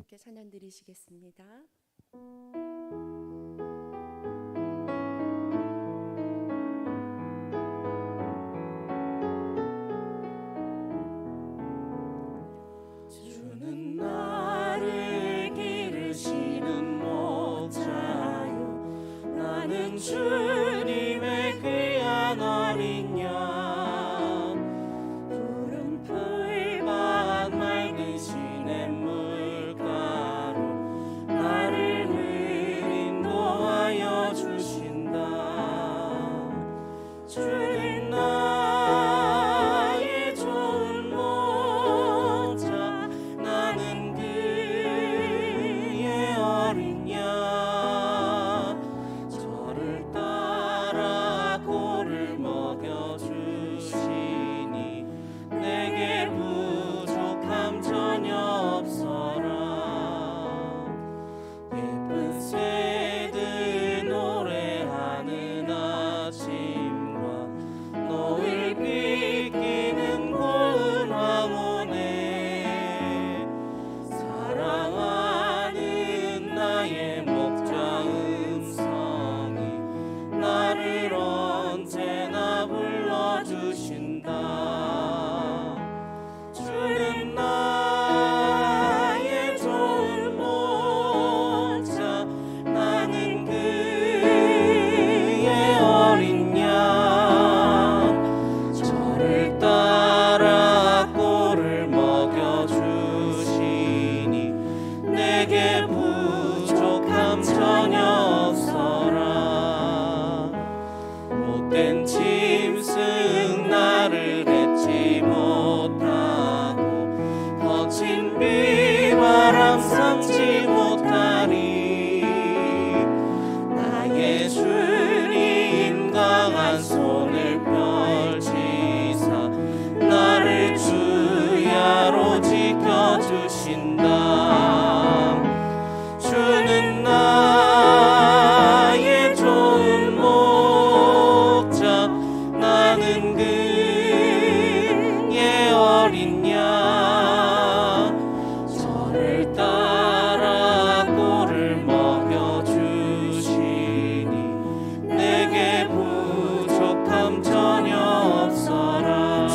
함께 찬양 드리시겠습니다. 주는 나를 기르시는 목자요, 나는 주님의 귀한 어린 양. 푸른 풀밭 맑은 시냇물가로 나를 늘 인도하여 주신다. 주는 나의 좋은 목자, 나는 그의 어린 양. 저를 따라 꼴을 먹여주시니 내게 부족함 전혀 없어라. 예쁜 새들 노래하는 아침과 노을 비끼는 고운 황혼에 사랑하는 나의 목자 음성이 나를 언제나 불러주신다. 주는 나의 좋은 목자, 나는 그의 어린 양. 저를 따라 꼴을 먹여주시니 내게 부족함 전혀 없어라. 못된 짐승 나를 맺지 못하고 거친 비바람 삼지 못하리. 나의 주님 강한 손을 펼치사 나를 주야로 지켜주신다. 주는 나의 좋은 목자, 나는 그의 어린 양. 저를 따라 꼴을 먹여주시니 내게 부족함 전혀 없어라.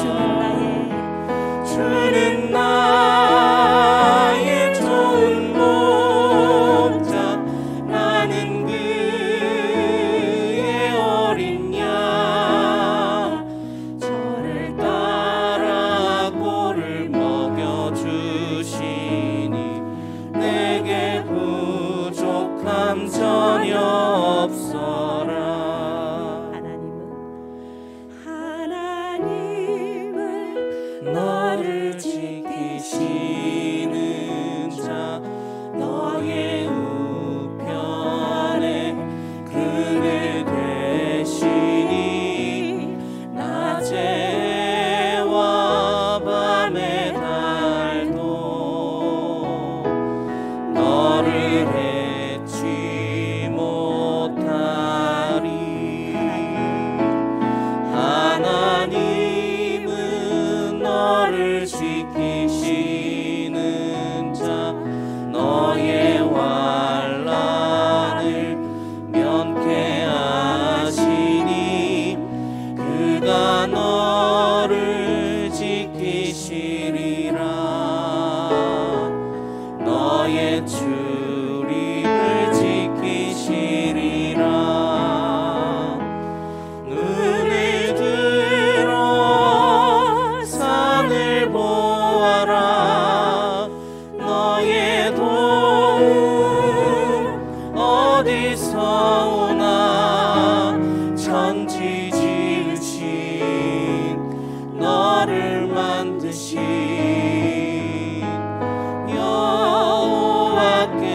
주는 나의 좋은 목자, 나는 그의 어린 양. 저를 따라 꼴을 먹여주시니 내게 부족함 전혀 없어라. 하나님은 너를 지키시는 자, 너의 우편에 그늘 되시니 낮에와 밤의 달도 너를 해치 못하리. 하나님은 너를 지키시는 자, 너의 환난을 면케하시니 그가 너를 지키시리라. 너의 출입을 지키시리라. 눈을 들어 산을 보아라. 너의 도움 어디서 오나. 천지 지으신 너를 만드신 여호와께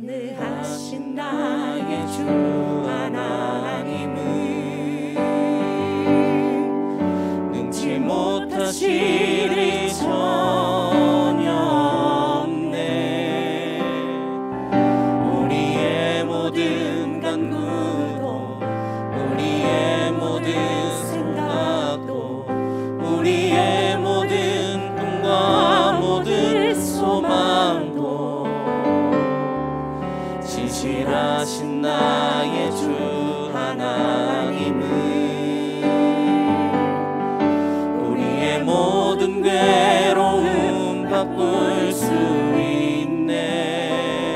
전능하신 나의 주 하나님은 능치 못하실 일 전혀 없네. 우리의 모든 간구도 우리의 모든 생각도 우리의 모든 꿈과 모든 소망도 진실하신 나의 주 하나님은 우리의 모든 괴로움 바꿀 수 있네.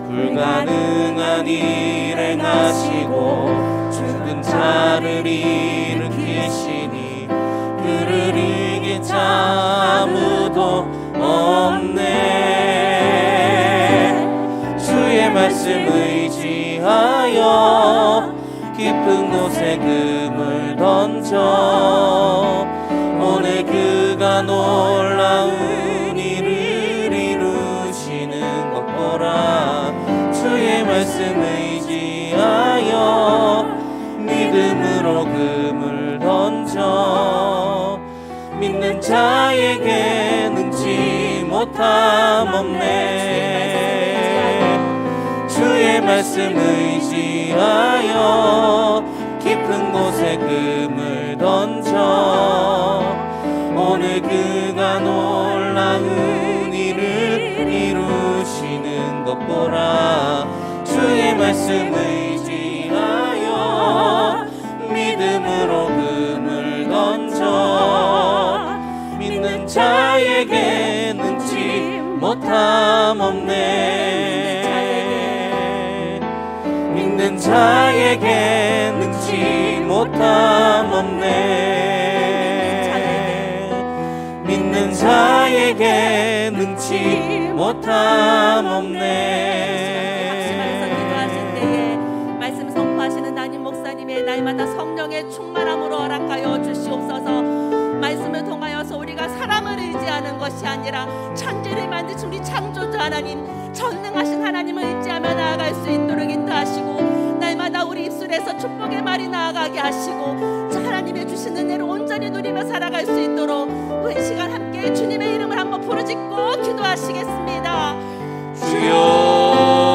불가능한 일 행하시고 죽은 자를 일으키시니 그를 이길 자 아무도 없네. 주의 말씀 의지하여 깊은 곳에 금을 던져 오늘 그가 놀라운 일을 이루시는 것 보라. 주의 말씀 의지하여 믿음으로 금을 던져 믿는 자에게 능치 못함 없네. 주의 말씀 의지하여 깊은 곳에 금을 던져 오늘 그가 놀라운 일을 이루시는 것 보라. 주의 말씀 의지하여 믿음으로 금을 던져 믿는 자에게 능치 못함 없네. 믿는 자에게 능치 못함 없네. 믿는 자에게 능치 못함 없네. 말씀 선포하시는 담임 목사님의 날마다 성령의 충만함으로 허락하여 주시옵소서. 말씀을 통하여서 우리가 사람을 의지하는 것이 아니라 천지를 만드신 우리 창조주 하나님, 전능하신 하나님을 의지하며 나아갈 수 있도록 인도하시고 날마다 우리 입술에서 축복의 말이 나아가게 하시고 하나님의 주신 은혜를 온전히 누리며 살아갈 수 있도록 이 시간 함께 주님의 이름을 한번 부르짖고 기도하시겠습니다. 주여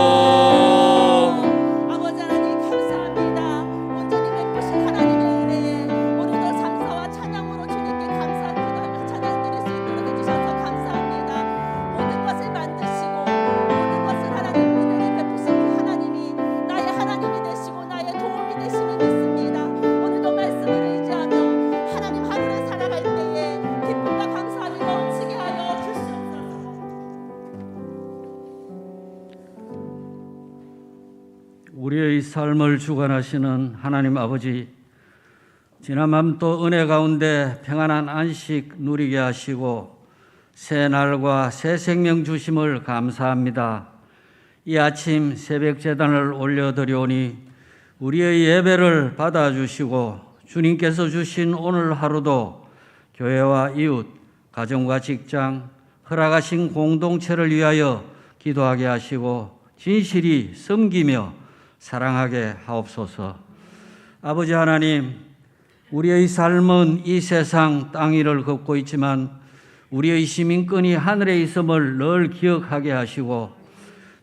우리의 삶을 주관하시는 하나님 아버지, 지난밤 또 은혜 가운데 평안한 안식 누리게 하시고 새 날과 새 생명 주심을 감사합니다. 이 아침 새벽 제단을 올려드리오니 우리의 예배를 받아주시고 주님께서 주신 오늘 하루도 교회와 이웃, 가정과 직장, 허락하신 공동체를 위하여 기도하게 하시고 진실이 섬기며 사랑하게 하옵소서. 아버지 하나님, 우리의 삶은 이 세상 땅 위를 걷고 있지만 우리의 시민권이 하늘에 있음을 늘 기억하게 하시고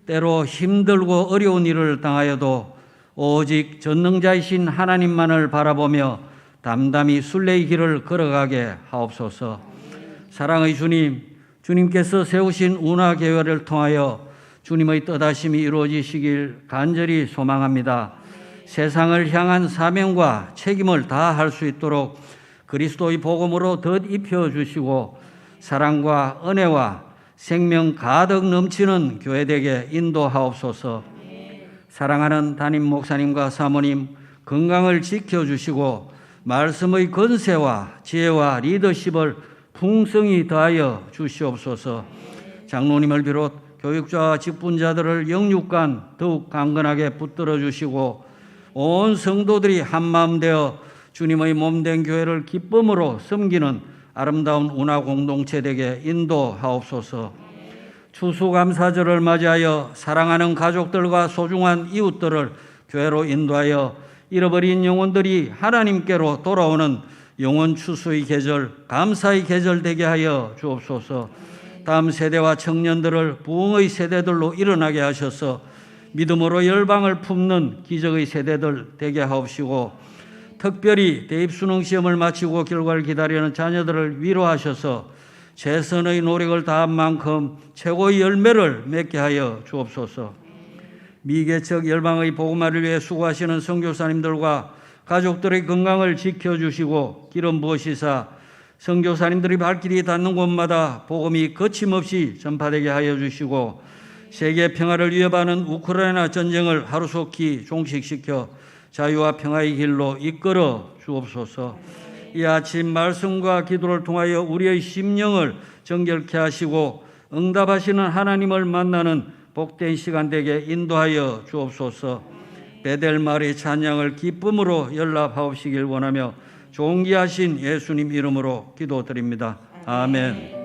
때로 힘들고 어려운 일을 당하여도 오직 전능자이신 하나님만을 바라보며 담담히 순례의 길을 걸어가게 하옵소서. 사랑의 주님, 주님께서 세우신 운하교회를 통하여 주님의 뜻하심이 이루어지시길 간절히 소망합니다. 세상을 향한 사명과 책임을 다할 수 있도록 그리스도의 복음으로 덧입혀 주시고 사랑과 은혜와 생명 가득 넘치는 교회되게 인도하옵소서. 사랑하는 담임 목사님과 사모님 건강을 지켜주시고 말씀의 건세와 지혜와 리더십을 풍성히 더하여 주시옵소서. 장로님을 비롯 교육자와 직분자들을 영육간 더욱 강건하게 붙들어 주시고 온 성도들이 한마음 되어 주님의 몸된 교회를 기쁨으로 섬기는 아름다운 운하 공동체 되게 인도하옵소서. 추수감사절을 맞이하여 사랑하는 가족들과 소중한 이웃들을 교회로 인도하여 잃어버린 영혼들이 하나님께로 돌아오는 영혼 추수의 계절, 감사의 계절 되게 하여 주옵소서. 다음 세대와 청년들을 부흥의 세대들로 일어나게 하셔서 믿음으로 열방을 품는 기적의 세대들 되게 하옵시고, 특별히 대입수능 시험을 마치고 결과를 기다리는 자녀들을 위로하셔서 최선의 노력을 다한 만큼 최고의 열매를 맺게 하여 주옵소서. 미개척 열방의 복음화를 위해 수고하시는 선교사님들과 가족들의 건강을 지켜주시고 기름 부으시사 선교사님들이 발길이 닿는 곳마다 복음이 거침없이 전파되게 하여 주시고, 세계 평화를 위협하는 우크라이나 전쟁을 하루속히 종식시켜 자유와 평화의 길로 이끌어 주옵소서. 이 아침 말씀과 기도를 통하여 우리의 심령을 정결케 하시고 응답하시는 하나님을 만나는 복된 시간 되게 인도하여 주옵소서. 베델마을의 찬양을 기쁨으로 연락하옵시길 원하며 존귀하신 예수님 이름으로 기도드립니다. 아멘.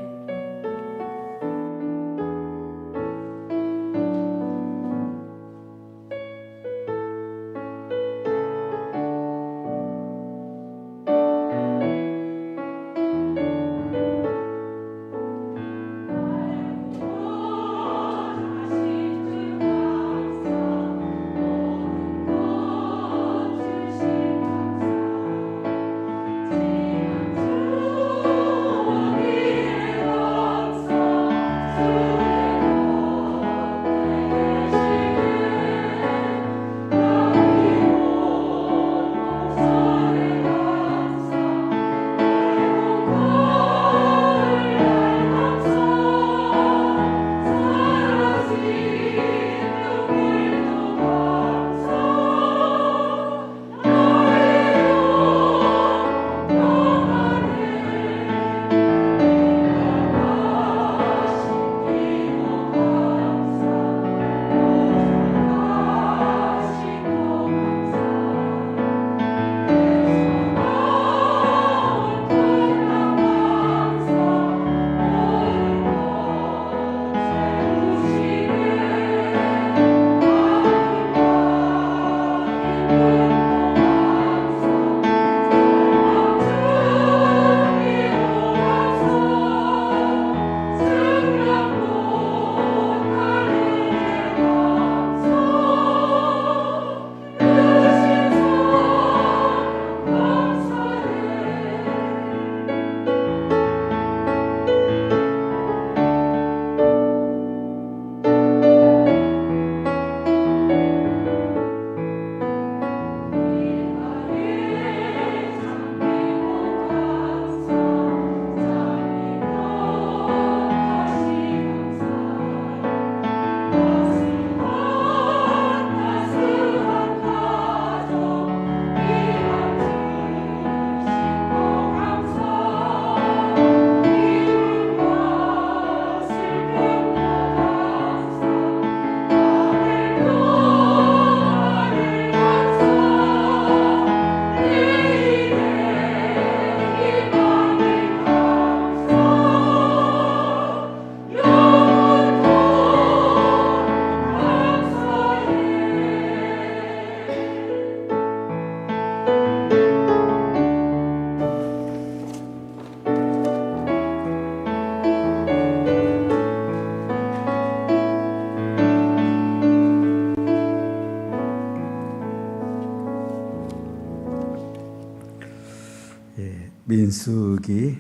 민수기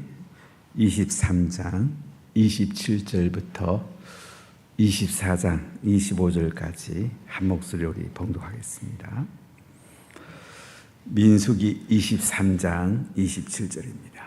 23장 27절부터 24장 25절까지 한 목소리로 우리 봉독하겠습니다. 민수기 23장 27절입니다.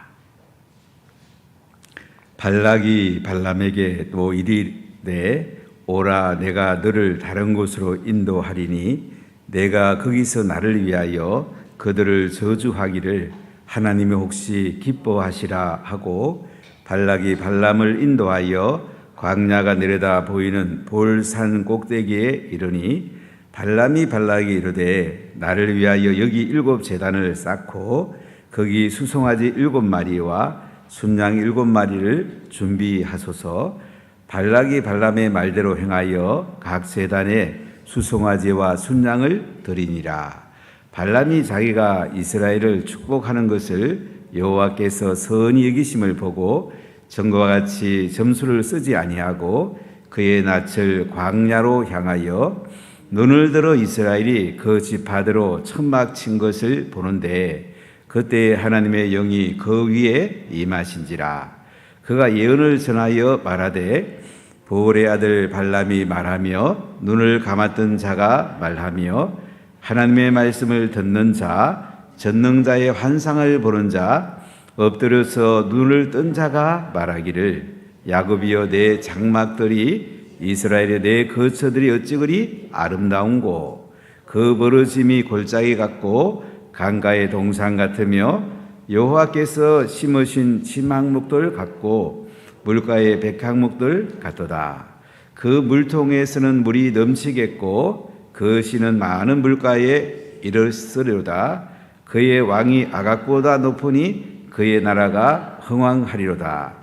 발락이 발람에게 또 이르되 오라, 내가 너를 다른 곳으로 인도하리니 내가 거기서 나를 위하여 그들을 저주하기를 하나님이 혹시 기뻐하시라 하고, 발락이 발람을 인도하여 광야가 내려다 보이는 볼산 꼭대기에 이르니 발람이 발락에게 이르되 나를 위하여 여기 7 제단을 쌓고 거기 수송아지 7 마리와 순양 7 마리를 준비하소서. 발락이 발람의 말대로 행하여 각 세단에 수송아지와 순양을 드리니라. 발람이 자기가 이스라엘을 축복하는 것을 여호와께서 선히 여기심을 보고 전과 같이 점수를 쓰지 아니하고 그의 낯을 광야로 향하여 눈을 들어 이스라엘이 그 지파대로 천막 친 것을 보는데 그때 하나님의 영이 그 위에 임하신지라. 그가 예언을 전하여 말하되 보올의 아들 발람이 말하며 눈을 감았던 자가 말하며 하나님의 말씀을 듣는 자 전능자의 환상을 보는 자 엎드려서 눈을 뜬 자가 말하기를 야곱이여 내 장막들이 이스라엘의 내 거처들이 어찌 그리 아름다운고 그 벌어짐이 골짜기 같고 강가의 동산 같으며 여호와께서 심으신 치막목들 같고 물가의 백향목들 같도다. 그 물통에서는 물이 넘치겠고 그 씨는 많은 물가에 이르으리로다. 그의 왕이 아각보다 높으니 그의 나라가 흥왕하리로다.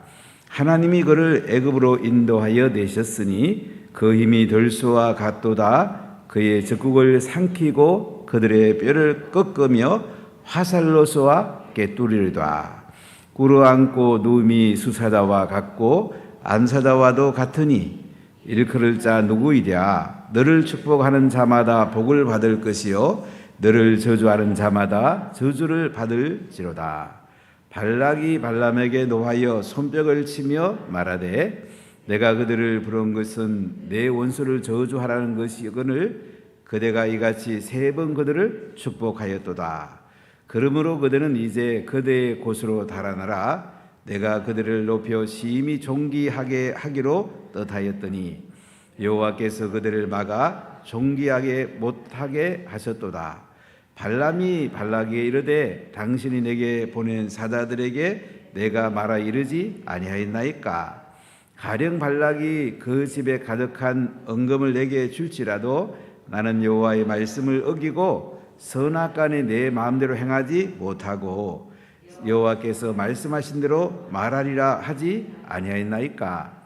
하나님이 그를 애굽으로 인도하여 내셨으니 그 힘이 들소와 같도다. 그의 적국을 삼키고 그들의 뼈를 꺾으며 화살로 쏘아 깨뚫리리로다. 꿇어앉고 누움이 수사다와 같고 안사다와도 같으니 일컬을 자 누구이랴. 너를 축복하는 자마다 복을 받을 것이요 너를 저주하는 자마다 저주를 받을지로다. 발락이 발람에게 노하여 손뼉을 치며 말하되 내가 그들을 부른 것은 내 원수를 저주하라는 것이거늘 그대가 이같이 3번 그들을 축복하였도다. 그러므로 그들은 이제 그대의 곳으로 달아나라. 내가 그들을 높여 심히 존귀하게 하기로 뜻하였더니 여호와께서 그들을 막아 존귀하게 못하게 하셨도다. 발람이 발락에게 이르되 당신이 내게 보낸 사자들에게 내가 말하 이르지 아니하였나이까. 가령 발락이 그 집에 가득한 은금을 내게 줄지라도 나는 여호와의 말씀을 어기고 선악간에 내 마음대로 행하지 못하고 여호와께서 말씀하신 대로 말하리라 하지 아니하였나이까.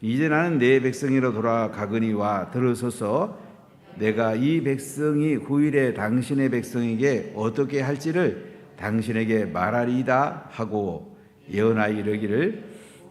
이제 나는 내 백성이로 돌아가거니와 들으소서. 내가 이 백성이 후일에 당신의 백성에게 어떻게 할지를 당신에게 말하리이다 하고 예언하여 이르기를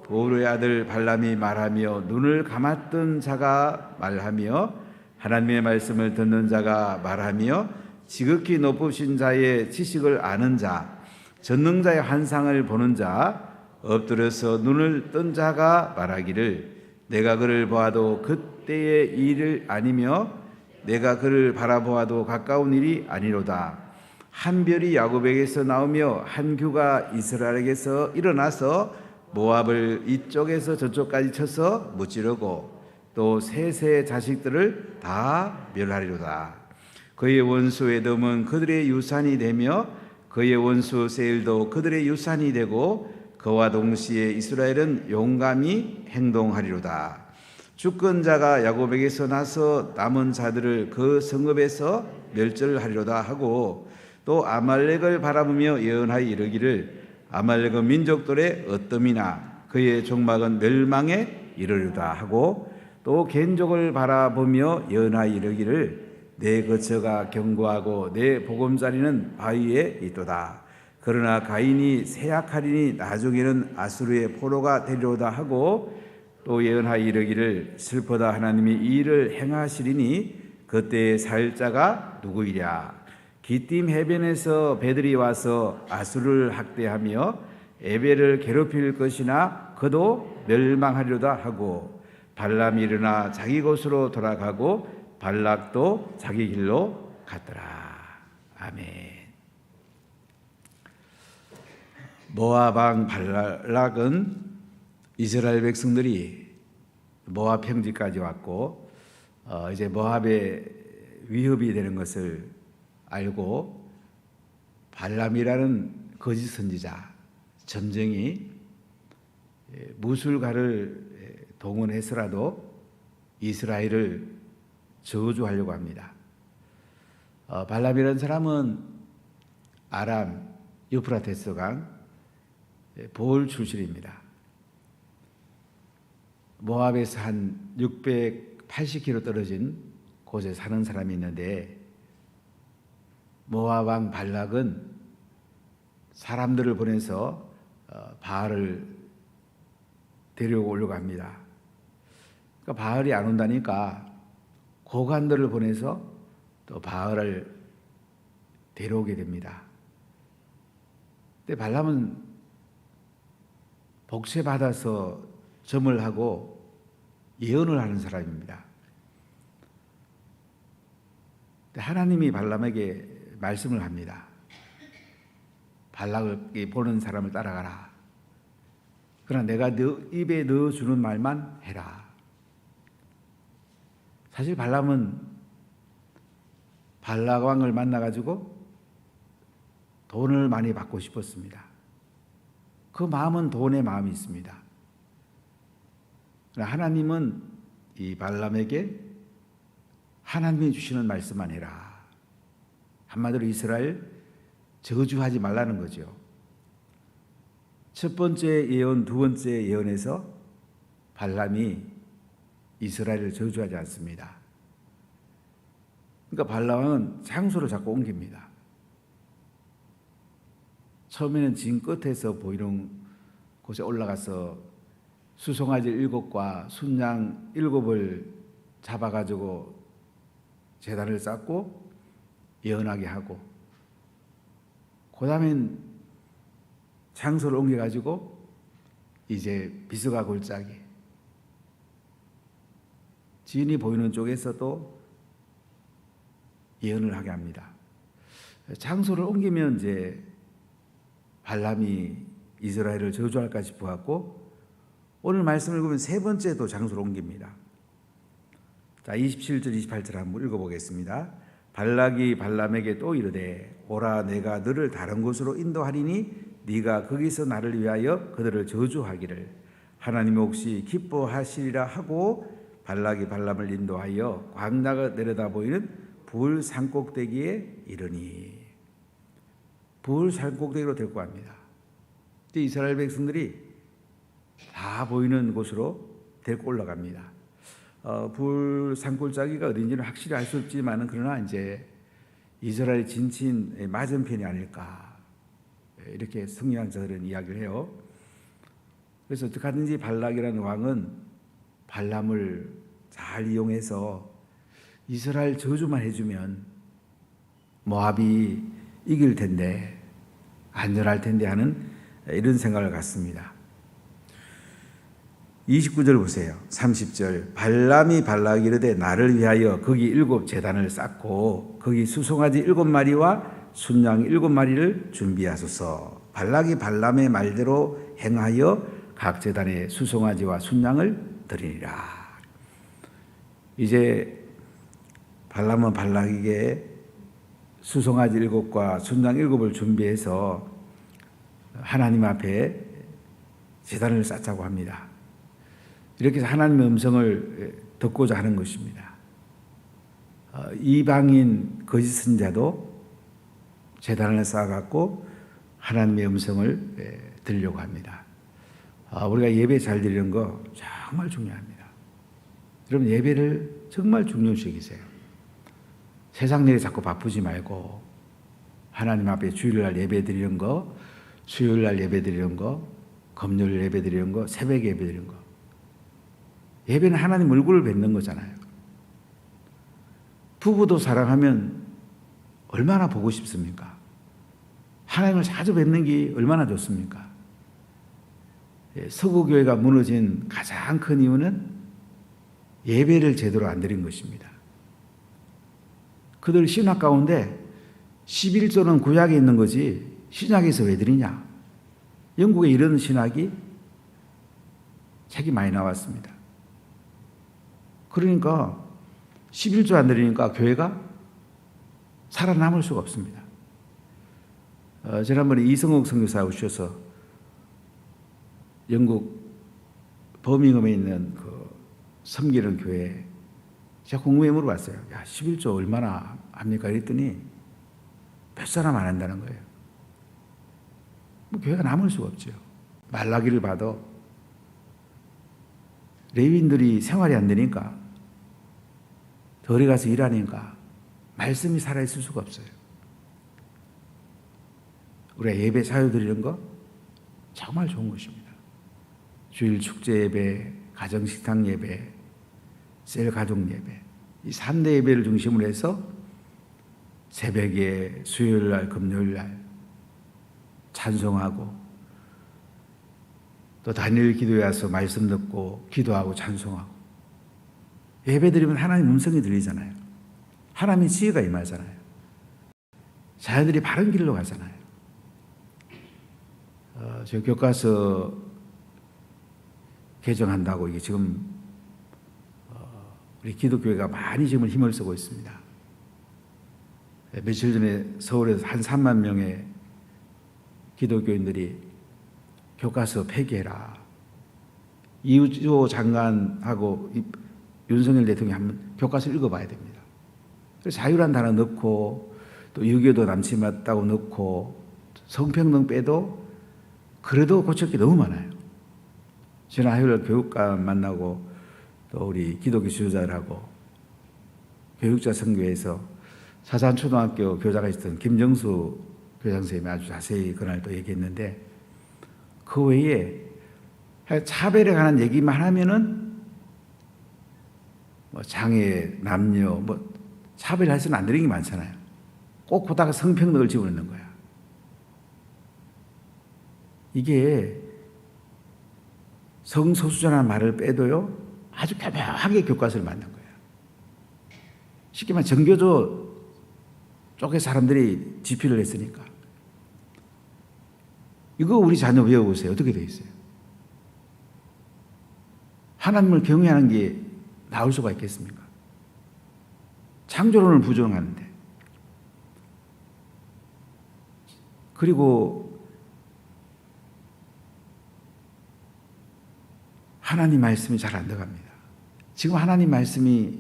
보로의 아들 발람이 말하며 눈을 감았던 자가 말하며 하나님의 말씀을 듣는 자가 말하며 지극히 높으신 자의 지식을 아는 자 전능자의 환상을 보는 자 엎드려서 눈을 뜬 자가 말하기를 내가 그를 보아도 그때의 일을 아니며 내가 그를 바라보아도 가까운 일이 아니로다. 한 별이 야곱에게서 나오며 한 규가 이스라엘에게서 일어나서 모압을 이쪽에서 저쪽까지 쳐서 무찌르고 또 셋의 자식들을 다 멸하리로다. 그의 원수 에돔은 그들의 유산이 되며 그의 원수 세일도 그들의 유산이 되고 그와 동시에 이스라엘은 용감히 행동하리로다. 주권자가 야곱에게서 나서 남은 자들을 그 성읍에서 멸절하리로다 하고 또 아말렉을 바라보며 예언하여 이르기를 아말렉은 민족들의 어뜸이나 그의 종막은 멸망에 이르리로다 하고 또 겐족을 바라보며 예언하여 이르기를 내 거처가 견고하고 내 보금자리는 바위에 있도다. 그러나 가인이 쇠약하리니 나중에는 아수르의 포로가 되리로다 하고 또 예언하여 이르기를 슬퍼다 하나님이 이 일을 행하시리니 그때의 살 자가 누구이랴. 기띔 해변에서 배들이 와서 아수르를 학대하며 에벨을 괴롭힐 것이나 그도 멸망하리로다 하고 발람이 일어나 자기 곳으로 돌아가고 발락도 자기 길로 갔더라. 아멘. 모압 왕 발락은 이스라엘 백성들이 모압 평지까지 왔고 이제 모압의 위협이 되는 것을 알고 발람이라는 거짓 선지자 점쟁이 무술가를 동원해서라도 이스라엘을 저주하려고 합니다. 발람이라는 사람은 아람 유프라테스 강 보올 출신입니다. 모압에서 한 680km 떨어진 곳에 사는 사람이 있는데, 모압 왕 발락은 사람들을 보내서 바알을 데려오려고 합니다. 그러니까 바알이 안 온다니까 고관들을 보내서 또 바알을 데려오게 됩니다. 근데 발람은 복세받아서 점을 하고 예언을 하는 사람입니다. 근데 하나님이 발람에게 말씀을 합니다. 발락을 보는 사람을 따라가라. 그러나 내가 너 입에 넣어주는 말만 해라. 사실 발람은 발락 왕을 만나가지고 돈을 많이 받고 싶었습니다. 그 마음은 돈의 마음이 있습니다. 그러나 하나님은 이 발람에게 하나님이 주시는 말씀만 해라. 한마디로 이스라엘 저주하지 말라는 거죠. 첫 번째 예언, 두 번째 예언에서 발람이 이스라엘을 저주하지 않습니다. 그러니까 발람은 장소를 자꾸 옮깁니다. 처음에는 진 끝에서 보이는 곳에 올라가서 수송아지 7과 순양 7을 잡아가지고 제단을 쌓고 예언하게 하고, 그 다음엔 장소를 옮겨가지고 이제 비스가 골짜기 진이 보이는 쪽에서도 예언을 하게 합니다. 장소를 옮기면 이제 발람이 이스라엘을 저주할까 싶어갖고 오늘 말씀을 읽으면 세 번째도 장소를 옮깁니다. 자, 27절 28절 한번 읽어보겠습니다. 발락이 발람에게 또 이르되 오라, 내가 너를 다른 곳으로 인도하리니 네가 거기서 나를 위하여 그들을 저주하기를 하나님이 혹시 기뻐하시리라 하고, 발락이 발람을 인도하여 광야가 내려다 보이는 불 산꼭대기에 이르니, 불 산꼭대기로 데리고 갑니다. 이스라엘 백성들이 다 보이는 곳으로 데리고 올라갑니다. 불 산골짜기가 어딘지는 확실히 알 수 없지만은, 그러나 이제 이스라엘 진친 맞은편이 아닐까, 이렇게 성경학자들은 이야기를 해요. 그래서 어떻게 하든지 발락이라는 왕은 발람을 잘 이용해서 이스라엘 저주만 해주면 모압이 이길 텐데, 안전할 텐데 하는 이런 생각을 갖습니다. 29절 보세요. 30절. 발람이 발락이 이르되 나를 위하여 거기 7 제단을 쌓고 거기 수송아지 7마리와 순양 7마리를 준비하소서. 발락이 발람의 말대로 행하여 각 제단에 수송아지와 순양을 드리니라. 이제 발람은 발락에게 수송아지 7과 순양 7을 준비해서 하나님 앞에 제단을 쌓자고 합니다. 이렇게 해서 하나님의 음성을 듣고자 하는 것입니다. 이방인 거짓 선자도 제단을 쌓아갖고 하나님의 음성을 들으려고 합니다. 우리가 예배 잘 드리는 거 정말 중요합니다. 여러분, 예배를 정말 중요시 여기세요. 세상 일에 자꾸 바쁘지 말고 하나님 앞에 주일날 예배 드리는 거, 수요일날 예배 드리는 거, 금요일 예배 드리는 거, 새벽 예배 드리는 거. 예배는 하나님 얼굴을 뵙는 거잖아요. 부부도 사랑하면 얼마나 보고 싶습니까? 하나님을 자주 뵙는 게 얼마나 좋습니까? 서구교회가 무너진 가장 큰 이유는 예배를 제대로 안 드린 것입니다. 그들 신학 가운데 11조는 구약에 있는 거지 신약에서 왜 드리냐? 영국에 이런 신학이 책이 많이 나왔습니다. 그러니까 11조 안 드리니까 교회가 살아남을 수가 없습니다. 지난번에 이성욱 선교사 오셔서 영국 버밍엄에 있는 그 섬기는 교회, 제가 궁금해 물어봤어요. 야, 11조 얼마나 합니까? 그랬더니 몇 사람 안 한다는 거예요. 뭐 교회가 남을 수가 없죠. 말라기를 봐도 레위인들이 생활이 안 되니까 덜에 가서 일하니까 말씀이 살아있을 수가 없어요. 우리가 예배 사유 드리는 거 정말 좋은 것입니다. 주일 축제 예배, 가정식당 예배, 셀 가족 예배, 이 3대 예배를 중심으로 해서 새벽에 수요일 날, 금요일 날 찬송하고 또 단일 기도에 와서 말씀 듣고 기도하고 찬송하고 예배 드리면 하나님 음성이 들리잖아요. 하나님의 지혜가 임하잖아요. 자녀들이 바른 길로 가잖아요. 저 교과서 개정한다고 이게 지금 우리 기독교회가 많이 지금 힘을 쓰고 있습니다. 며칠 전에 서울에서 한 3만 명의 기독교인들이 교과서 폐기해라. 이우조 장관하고 윤석열 대통령이 한번 교과서 읽어봐야 됩니다. 그래서 자유란 단어 넣고 또 유교도 남침맞다고 넣고 성평등 빼도 그래도 고칠 게 너무 많아요. 지난 화요일 교육감 만나고 또 우리 기독교 지도자들하고 교육자 선교에서 사산초등학교 교사가 있었던 김정수 교장선생님이 아주 자세히 그날 또 얘기했는데 그 외에 차별에 관한 얘기만 하면은 뭐 장애, 남녀, 뭐 차별해서는 안 되는 게 많잖아요. 꼭 보다가 성평등을 집어넣는 거야. 이게 성소수자라는 말을 빼도요 아주 교묘하게 교과서를 만든 거예요. 쉽게 말하면 정교조 쪽의 사람들이 집필을 했으니까 이거 우리 자녀 외워보세요. 어떻게 돼 있어요? 하나님을 경외하는 게 나올 수가 있겠습니까? 창조론을 부정하는데 그리고 하나님 말씀이 잘 안 들어갑니다. 지금 하나님 말씀이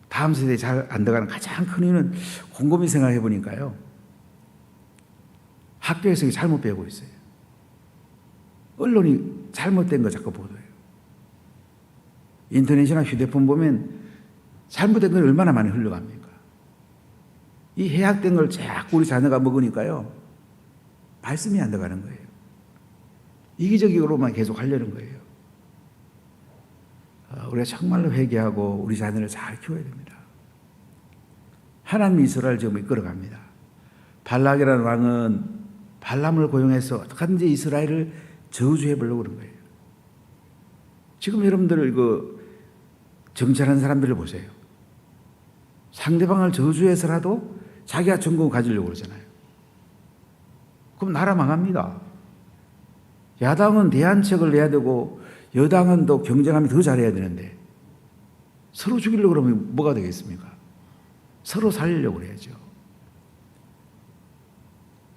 다음 세대에 잘 안 들어가는 가장 큰 이유는 곰곰이 생각해 보니까요. 학교에서 잘못 배우고 있어요. 언론이 잘못된 거 자꾸 보도해요. 인터넷이나 휴대폰 보면 잘못된 걸 얼마나 많이 흘러갑니까? 이 해악된 걸 자꾸 우리 자녀가 먹으니까요. 말씀이 안 들어가는 거예요. 이기적으로만 계속 하려는 거예요. 우리가 정말로 회개하고 우리 자녀를 잘 키워야 됩니다. 하나님이 이스라엘 지금 이끌어갑니다. 발락이라는 왕은 발람을 고용해서 어떻게든지 이스라엘을 저주해 보려고 그런 거예요. 지금 여러분들 정치하는 사람들을 보세요. 상대방을 저주해서라도 자기가 전공을 가지려고 그러잖아요. 그럼 나라 망합니다. 야당은 대안책을 내야 되고 여당은 또 경쟁하면 더 잘해야 되는데 서로 죽이려고 그러면 뭐가 되겠습니까? 서로 살리려고 그래야죠.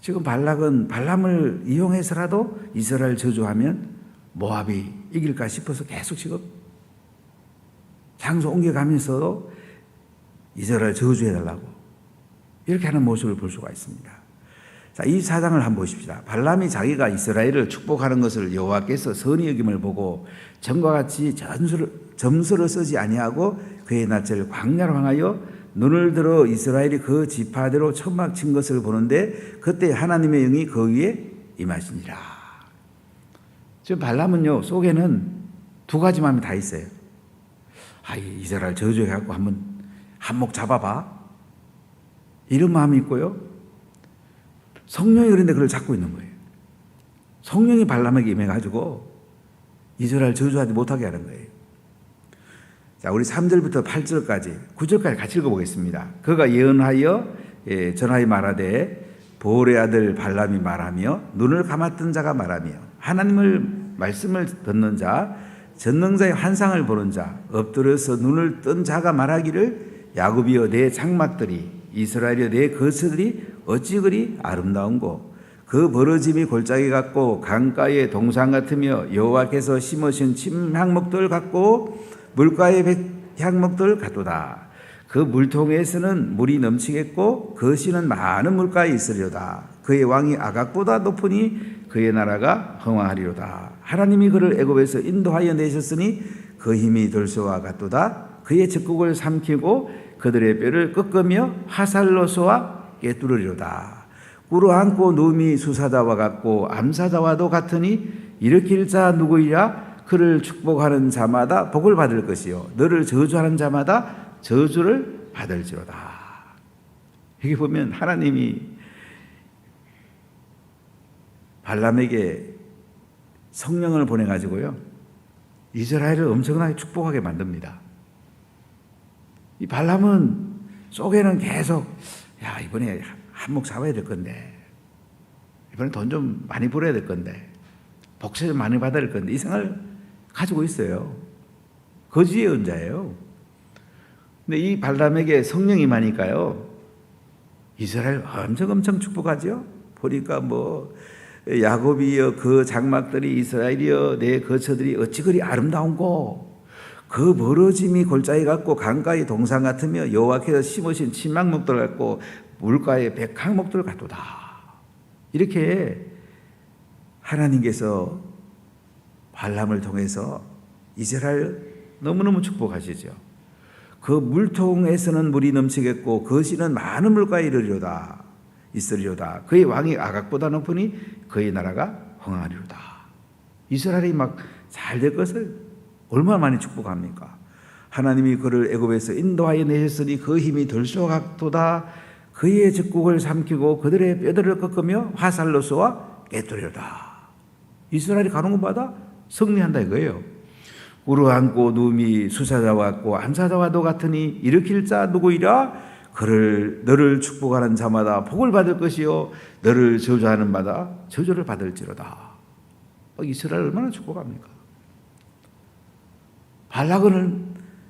지금 발락은 발람을 이용해서라도 이스라엘 저주하면 모압이 이길까 싶어서 계속 지금 장소 옮겨가면서도 이스라엘 저주해달라고 이렇게 하는 모습을 볼 수가 있습니다. 자, 이 사장을 한번 보십시다. 발람이 자기가 이스라엘을 축복하는 것을 여호와께서 선히 여김을 보고 전과 같이 점수를 쓰지 아니하고 그의 낯을 광야로 향하여 눈을 들어 이스라엘이 그 지파대로 천막 친 것을 보는데 그때 하나님의 영이 그 위에 임하시니라. 지금 발람은요 속에는 두 가지 마음이 다 있어요. 이스라엘 저주해갖고 한번 한몫 잡아봐 이런 마음이 있고요. 성령이 그런데 그걸 잡고 있는 거예요. 성령이 발람에게 임해가지고 이스라엘 저주하지 못하게 하는 거예요. 자, 우리 3절부터 8절까지 9절까지 같이 읽어보겠습니다. 그가 예언하여 전하여 말하되 보올의 아들 발람이 말하며 눈을 감았던 자가 말하며 하나님을 말씀을 듣는 자 전능자의 환상을 보는 자 엎드려서 눈을 뜬 자가 말하기를 야곱이여 내 장막들이 이스라엘이여 내 거처들이 어찌 그리 아름다운고 그 벌어짐이 골짜기 같고 강가의 동산 같으며 여호와께서 심으신 침향목들 같고 물가의 백향목들 같도다. 그 물통에서는 물이 넘치겠고 그 씨는 많은 물가에 있으려다. 그의 왕이 아각보다 높으니 그의 나라가 흥왕하리로다. 하나님이 그를 애굽에서 인도하여 내셨으니 그 힘이 들소와 같도다. 그의 적국을 삼키고 그들의 뼈를 꺾으며 화살로 쏘아 깨뚫으리로다. 꿇어 앉고 누움이 수사자와 같고 암사자와도 같으니 일으킬 자 누구이랴? 그를 축복하는 자마다 복을 받을 것이요 너를 저주하는 자마다 저주를 받을지로다. 여기 보면 하나님이 발람에게 성령을 보내가지고요 이스라엘을 엄청나게 축복하게 만듭니다. 이 발람은 속에는 계속 야 이번에 한몫 잡아야 될 건데 이번에 돈 좀 많이 벌어야 될 건데 복세 좀 많이 받아야 될 건데 이 생각을 가지고 있어요. 거지의 은자예요. 근데 이 발람에게 성령이 임하니까요 이스라엘 엄청 축복하죠. 보니까 뭐 야곱이여 그 장막들이 이스라엘이여 내 거처들이 어찌 그리 아름다운고 그 멀어짐이 골짜기 같고 강가의 동산 같으며 여호와께서 심으신 침망목들 같고 물가의 백항목들 같도다. 이렇게 하나님께서 발람을 통해서 이스라엘 너무너무 축복하시죠. 그 물통에서는 물이 넘치겠고 그 씨는 많은 물가에 이르리로다. 있으리로다. 그의 왕이 아각보다 높으니 그의 나라가 흥하리로다. 이스라엘이 막 잘 될 것을 얼마나 많이 축복합니까? 하나님이 그를 애굽에서 인도하여 내셨으니 그 힘이 들소 같도다. 그의 적국을 삼키고 그들의 뼈들을 꺾으며 화살로 쏘아 깨뜨리로다. 이스라엘이 가는 곳마다 승리한다 이거예요. 꿇어 앉고 누움이 수사자와 같고 암사자와도 같으니 일으킬 자 누구이랴? 너를 축복하는 자마다 복을 받을 것이요 너를 저주하는 마다 저주를 받을지로다. 이스라엘 얼마나 축복합니까?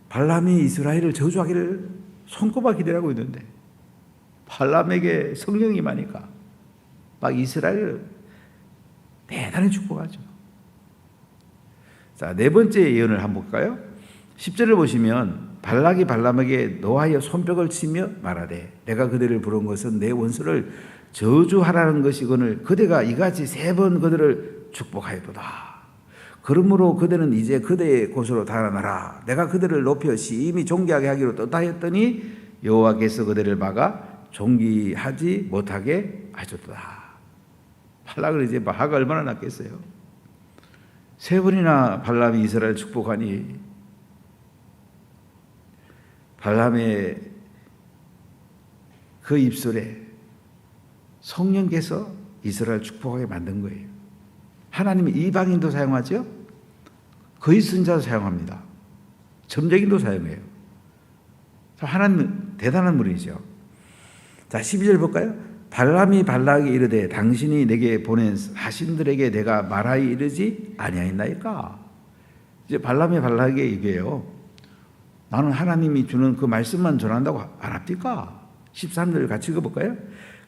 발람이 이스라엘을 저주하기를 손꼽아 기대하고 있는데 발람에게 성령이 임하니까 막 이스라엘을 대단히 축복하죠. 자, 네 번째 예언을 한번 볼까요? 10절을 보시면 발락이 발람에게 노하여 손뼉을 치며 말하되 내가 그들을 부른 것은 내 원수를 저주하라는 것이거늘 그대가 이같이 3번 그들을 축복하였도다. 그러므로 그대는 이제 그대의 곳으로 달아나라. 내가 그들을 높여 심히 존귀하게 하기로 떴다 했더니 여호와께서 그들을 막아 존귀하지 못하게 하셨도다. 발락을 이제 화가 얼마나 났겠어요. 3번이나 발람이 이스라엘 축복하니 발람의 그 입술에 성령께서 이스라엘 축복하게 만든 거예요. 하나님이 이방인도 사용하죠. 거의 선자도 사용합니다. 점쟁이도 사용해요. 하나님은 대단한 분이죠. 자, 12절 볼까요? 발람이 발락에게 이르되 당신이 내게 보낸 사신들에게 내가 말하여 이르지 아니하였나이까. 이제 발람이 발락에게 얘기해요. 나는 하나님이 주는 그 말씀만 전한다고 안 합니까? 13절 같이 읽어볼까요?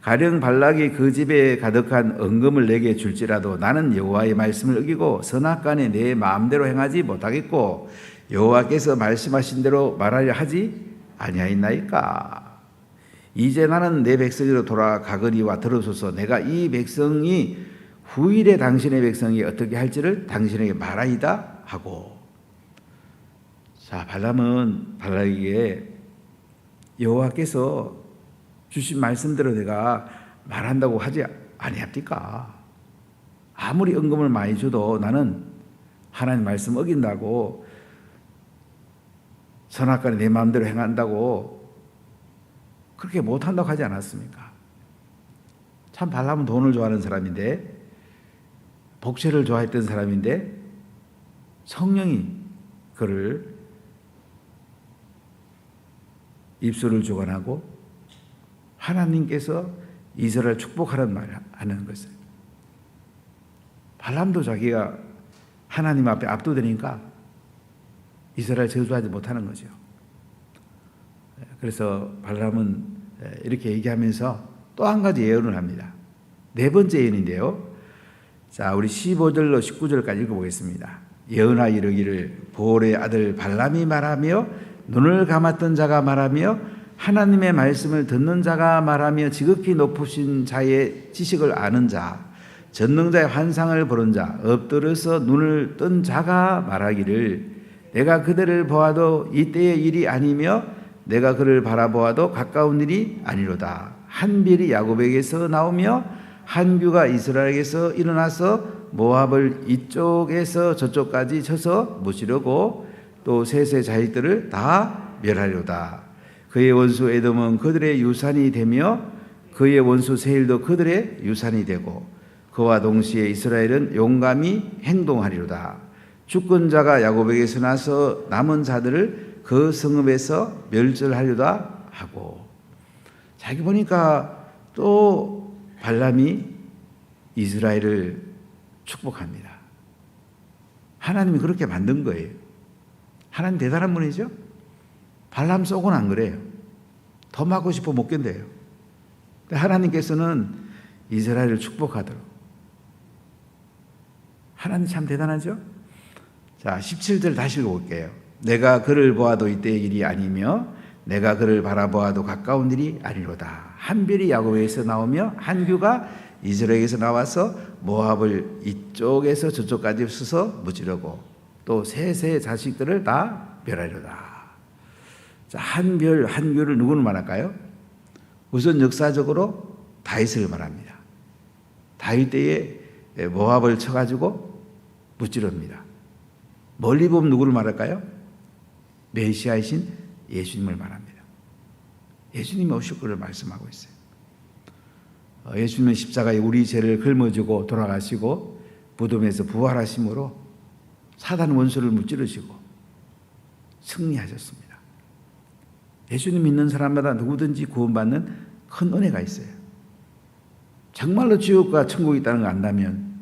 가령 발락이 그 집에 가득한 은금을 내게 줄지라도 나는 여호와의 말씀을 어기고 선악간에 내 마음대로 행하지 못하겠고 여호와께서 말씀하신 대로 말하려 하지 아니하였나이까. 이제 나는 내 백성으로 돌아가거니와 들어소서. 내가 이 백성이 후일에 당신의 백성이 어떻게 할지를 당신에게 말하이다 하고. 자, 발람은 발락에게 여호와께서 주신 말씀대로 내가 말한다고 하지 아니합니까? 아무리 은금을 많이 줘도 나는 하나님 말씀 어긴다고 선악간에 내 마음대로 행한다고 그렇게 못한다고 하지 않았습니까? 참 발람은 돈을 좋아하는 사람인데 복채를 좋아했던 사람인데 성령이 그를 입술을 주관하고 하나님께서 이스라엘 축복하라는 말을 하는 것을. 발람도 자기가 하나님 앞에 압도되니까 이스라엘 저주하지 못하는 거죠. 그래서 발람은 이렇게 얘기하면서 또 한 가지 예언을 합니다. 네 번째 예언인데요. 자, 우리 15절로 19절까지 읽어보겠습니다. 예언하 이르기를 보올의 아들 발람이 말하며 눈을 감았던 자가 말하며 하나님의 말씀을 듣는 자가 말하며 지극히 높으신 자의 지식을 아는 자 전능자의 환상을 보는 자 엎드려서 눈을 뜬 자가 말하기를 내가 그들을 보아도 이때의 일이 아니며 내가 그를 바라보아도 가까운 일이 아니로다. 한 별이 야곱에게서 나오며 한 규가 이스라엘에게서 일어나서 모압을 이쪽에서 저쪽까지 쳐서 무시려고 또 셋의 자식들을 다 멸하리로다. 그의 원수 에돔은 그들의 유산이 되며 그의 원수 세일도 그들의 유산이 되고 그와 동시에 이스라엘은 용감히 행동하리로다. 주권자가 야곱에게서 나서 남은 자들을 그 성읍에서 멸절하려다 하고. 자기 보니까 또 발람이 이스라엘을 축복합니다. 하나님이 그렇게 만든 거예요. 하나님 대단한 분이죠. 발람 속은 안 그래요. 더 맞고 싶어 못 견뎌요. 근데 하나님께서는 이스라엘을 축복하도록. 하나님 참 대단하죠. 자, 17절 다시 읽어볼게요. 내가 그를 보아도 이때의 일이 아니며 내가 그를 바라보아도 가까운 일이 아니로다. 한 별이 야곱에게서 나오며 한 규가 이스라엘에게서 나와서 모압을 이쪽에서 저쪽까지 서서 무찌르고 또 셋의 자식들을 다 멸하리로다. 자, 한 별, 한 규를 누구를 말할까요? 우선 역사적으로 다윗을 말합니다. 다윗 때에 모압을 쳐가지고 무찌릅니다. 멀리 보면 누구를 말할까요? 메시아이신 예수님을 말합니다. 예수님이 오실 것을 말씀하고 있어요. 예수님은 십자가에 우리 죄를 짊어지고 돌아가시고 무덤에서 부활하심으로 사단 원수를 무찌르시고 승리하셨습니다. 예수님 믿는 사람마다 누구든지 구원받는 큰 은혜가 있어요. 정말로 지옥과 천국이 있다는 걸 안다면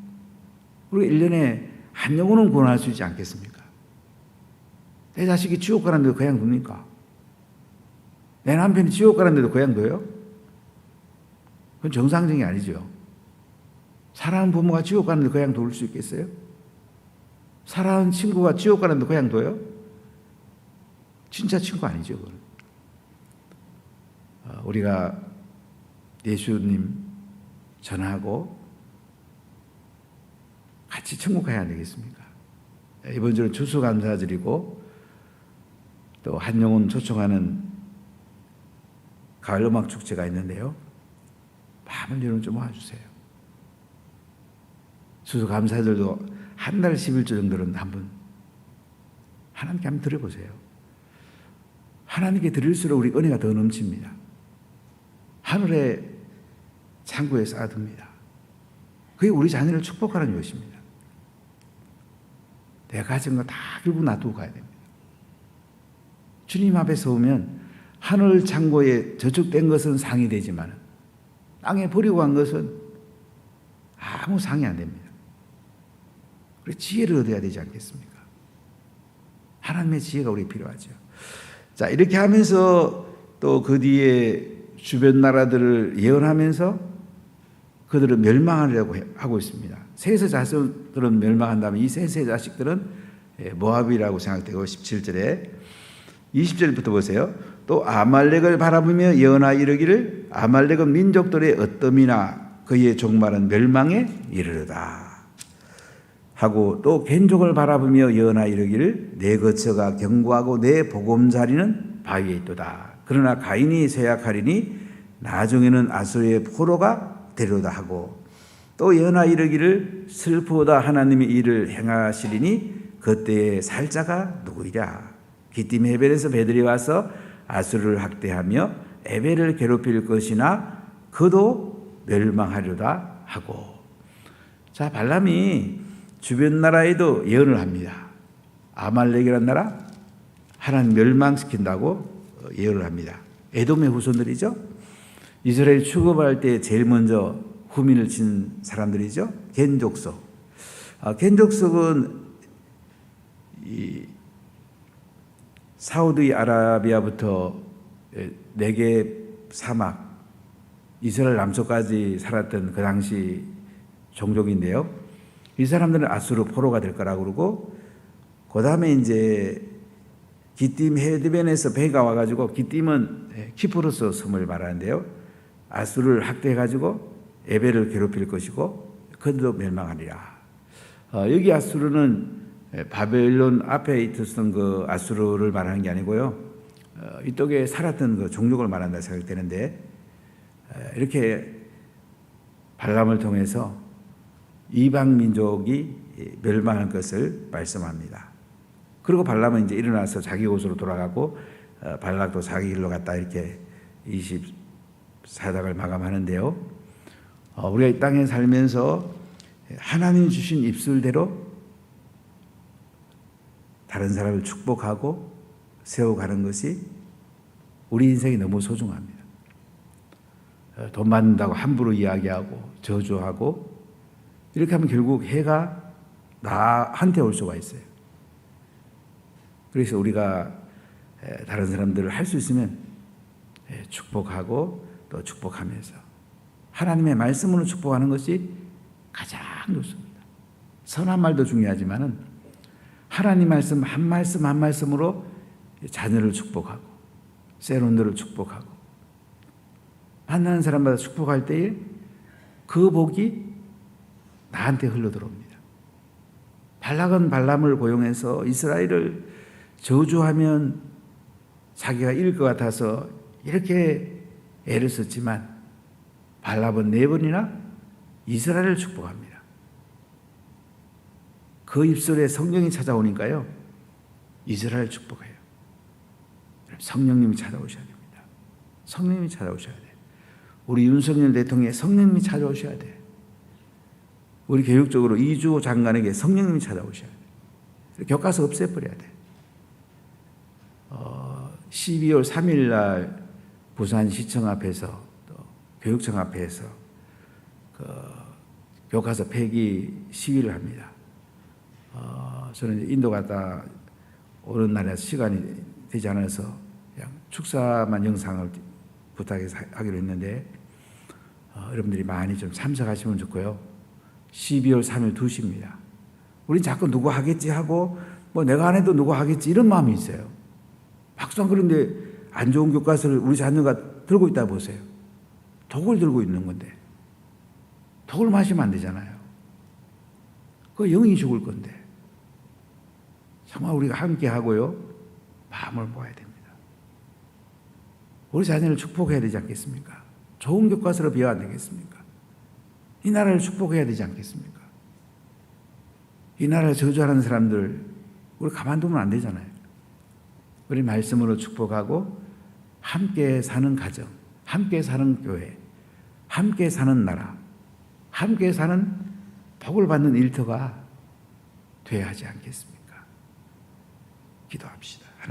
우리가 1년에 한 영혼은 구원할 수 있지 않겠습니까? 내 자식이 지옥 가는데도 그냥 둡니까? 내 남편이 지옥 가는데도 그냥 둬요? 그건 정상적이 아니죠. 사랑하는 부모가 지옥 가는데 그냥 둘 수 있겠어요? 사랑하는 친구가 지옥 가는데 그냥 둬요? 진짜 친구 아니죠, 그건. 우리가 예수님 전하고 같이 천국 가야 되겠습니까? 이번 주는 추수감사드리고 또 한영혼 초청하는 가을 음악 축제가 있는데요. 마음을 여러분 좀 모아주세요. 추수감사들도 한 달 11주 정도는 한번 하나님께 한번 드려보세요. 하나님께 드릴수록 우리 은혜가 더 넘칩니다. 하늘의 창고에 쌓아둡니다. 그게 우리 자녀를 축복하는 것입니다. 내가 가진 거 다 결국 놔두고 가야 됩니다. 주님 앞에 서오면 하늘 창고에 저축된 것은 상이 되지만 땅에 버리고 간 것은 아무 상이 안 됩니다. 그래서 지혜를 얻어야 되지 않겠습니까? 하나님의 지혜가 우리 필요하죠. 자, 이렇게 하면서 또 그 뒤에 주변 나라들을 예언하면서 그들은 멸망하려고 하고 있습니다. 셋의 자식들은 멸망한다면 이 셋의 자식들은 모압이라고 생각되고 17절에 20절부터 보세요. 또 아말렉을 바라보며 예언하 이르기를 아말렉은 민족들의 어떠미나 그의 종말은 멸망에 이르르다 하고 또 겐족을 바라보며 예언하 이르기를 내 거처가 견고하고 내 보금자리는 바위에 있도다. 그러나 가인이 쇠약하리니 나중에는 아수르의 포로가 되리로다 하고 또 예언하 이르기를 슬프다 하나님이 이를 행하시리니 그때의 살자가 누구이랴. 기띔 헤벨에서 베들이 와서 아수르를 학대하며 에벨을 괴롭힐 것이나 그도 멸망하려다 하고. 자, 발람이 주변 나라에도 예언을 합니다. 아말렉이라는 나라 하나님 멸망시킨다고 예언을 합니다. 에돔의 후손들이죠. 이스라엘 출애굽할 때 제일 먼저 후민을 친 사람들이죠. 겐족속. 겐족속은 이 사우디아라비아부터 네개 사막, 이스라엘 남쪽까지 살았던 그 당시 종족인데요. 이 사람들은 아수르 포로가 될 거라고 그러고, 그 다음에 이제 기띔 헤드벤에서 배가 와가지고, 기띔은 키프로스 섬을 말하는데요. 아수르를 학대해가지고 에벨을 괴롭힐 것이고, 그들도 멸망하리라. 여기 아수르는 바벨론 앞에 있었던 그 아수르를 말하는 게 아니고요. 이 땅에 살았던 그 종족을 말한다 생각되는데, 이렇게 발람을 통해서 이방 민족이 멸망할 것을 말씀합니다. 그리고 발람은 이제 일어나서 자기 곳으로 돌아가고 발락도 자기 길로 갔다, 이렇게 24장을 마감하는데요. 우리가 이 땅에 살면서 하나님 주신 입술대로 다른 사람을 축복하고 세워가는 것이 우리 인생이 너무 소중합니다. 돈 받는다고 함부로 이야기하고 저주하고 이렇게 하면 결국 해가 나한테 올 수가 있어요. 그래서 우리가 다른 사람들을 할 수 있으면 축복하고 또 축복하면서 하나님의 말씀으로 축복하는 것이 가장 좋습니다. 선한 말도 중요하지만은 하나님 말씀 한 말씀으로 자녀를 축복하고 세론들을 축복하고 만나는 사람마다 축복할 때에 그 복이 나한테 흘러들어옵니다. 발락은 발람을 고용해서 이스라엘을 저주하면 자기가 이길 것 같아서 이렇게 애를 썼지만 발람은 4번이나 이스라엘을 축복합니다. 그 입술에 성령이 찾아오니까요, 이스라엘 축복해요. 성령님이 찾아오셔야 됩니다. 성령님이 찾아오셔야 돼요. 우리 윤석열 대통령의 성령님이 찾아오셔야 돼요. 우리 교육적으로 이주호 장관에게 성령님이 찾아오셔야 돼요. 교과서 없애버려야 돼요. 12월 3일 날 부산시청 앞에서 또 교육청 앞에서 그 교과서 폐기 시위를 합니다. 저는 인도 갔다 오는 날에 시간이 되지 않아서 그냥 축사만 영상을 부탁해서 하기로 했는데 여러분들이 많이 좀 참석하시면 좋고요. 12월 3일 2시입니다. 우린 자꾸 누구 하겠지 하고 뭐 내가 안 해도 누구 하겠지 이런 마음이 있어요. 막상 그런데 안 좋은 교과서를 우리 자녀가 들고 있다 보세요. 독을 들고 있는 건데 독을 마시면 안 되잖아요. 그 영이 죽을 건데 정말 우리가 함께 하고요, 마음을 모아야 됩니다. 우리 자녀를 축복해야 되지 않겠습니까? 좋은 교과서로 비워야 안 되겠습니까? 이 나라를 축복해야 되지 않겠습니까? 이 나라를 저주하는 사람들 우리 가만두면 안 되잖아요. 우리 말씀으로 축복하고 함께 사는 가정, 함께 사는 교회, 함께 사는 나라, 함께 사는 복을 받는 일터가 돼야 하지 않겠습니까? 기도합시다.